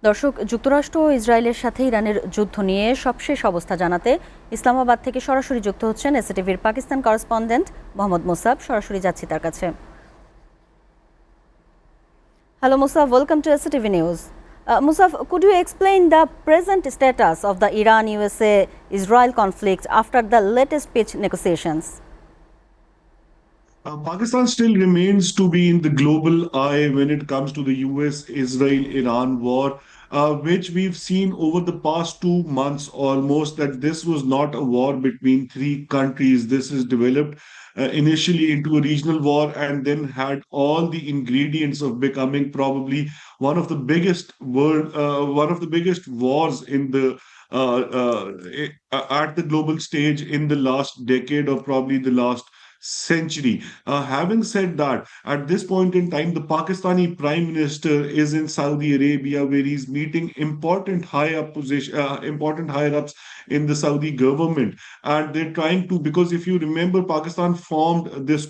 দর্শক, যুক্তরাষ্ট্র ও ইসরায়েলের সাথে ইরানের যুদ্ধ নিয়ে সবশেষ অবস্থা জানাতে ইসলামাবাদ থেকে সরাসরি যুক্ত হচ্ছেন এসএটিভির পাকিস্তান করেসপন্ডেন্ট মোহাম্মদ মুসাব। সরাসরি যাচ্ছি তার কাছে। Hello Musaf, welcome to SATV News. Musaf, could you explain the present status of the Iran-USA-Israel conflict after the latest peace negotiations? Pakistan still remains to be in the global eye when it comes to the US-Israel-Iran war, which we've seen over the past 2 months almost that this was not a war between three countries. This is developed initially into a regional war and then had all the ingredients of becoming probably one of the biggest wars in the at the global stage in the last decade or probably the last century. Having said that, at this point in time, the Pakistani Prime Minister is in Saudi Arabia, where he's meeting important higher ups in the Saudi government, and they're trying to, because if you remember, Pakistan formed this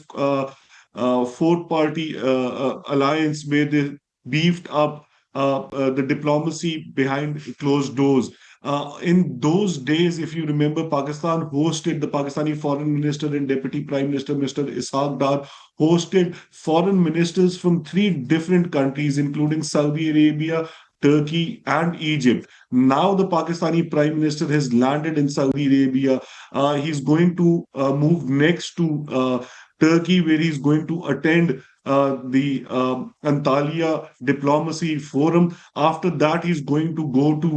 four-party alliance where they beefed up the diplomacy behind closed doors. In those days, if you remember, Pakistan hosted the Pakistani Foreign Minister and Deputy Prime Minister, Mr. Ishaq Dar, hosted foreign ministers from three different countries, including Saudi Arabia, Turkey, and Egypt. Now, the Pakistani Prime Minister has landed in Saudi Arabia. He's going to move next to Turkey, where he's going to attend the Antalya Diplomacy Forum. After that, he's going to go to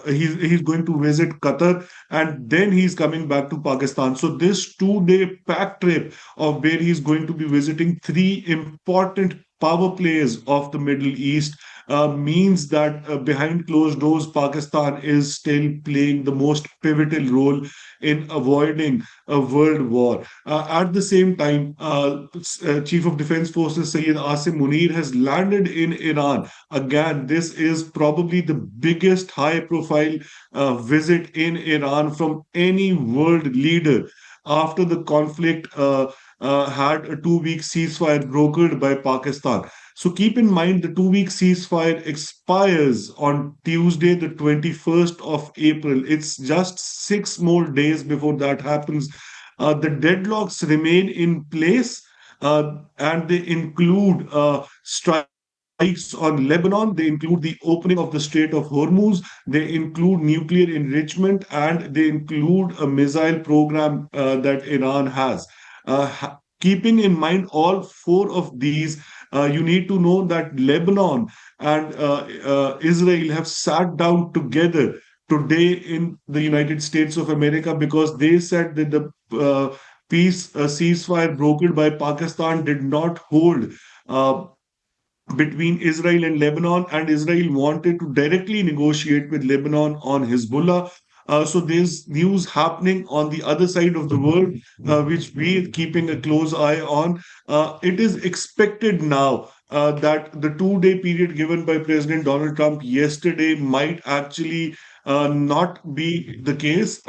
he's going to visit Qatar, and then he's coming back to Pakistan. So this 2 day pack trip of where he's going to be visiting three important power players of the Middle East means that behind closed doors, Pakistan is still playing the most pivotal role in avoiding a world war. At the same time, Chief of Defense Forces Sayyid Asim Munir has landed in Iran. Again, this is probably the biggest high profile visit in Iran from any world leader after the conflict had a 2 week ceasefire brokered by Pakistan. So keep in mind the 2 week ceasefire expires on Tuesday, the 21st of April. It's just 6 more days before that happens. The deadlocks remain in place and they include strikes on Lebanon, they include the opening of the Strait of Hormuz, they include nuclear enrichment, and they include a missile program that Iran has. Keeping in mind all four of these, you need to know that Lebanon and Israel have sat down together today in the United States of America because they said that the peace ceasefire brokered by Pakistan did not hold uh, between Israel and Lebanon, and Israel wanted to directly negotiate with Lebanon on Hezbollah. So there's news happening on the other side of the world, which we're keeping a close eye on. It is expected now that the 2 day period given by President Donald Trump yesterday might actually not be the case.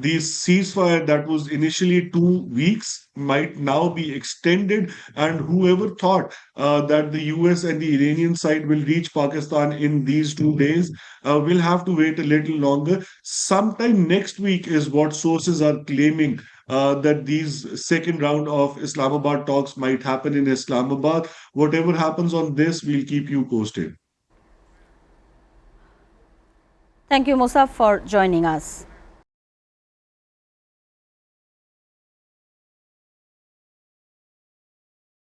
The ceasefire that was initially 2 weeks might now be extended, and whoever thought that the US and the Iranian side will reach Pakistan in these 2 days will have to wait a little longer. Sometime next week is what sources are claiming. That these second round of Islamabad talks might happen in Islamabad. Whatever happens on this, we'll keep you posted. Thank you, Musaf, for joining us.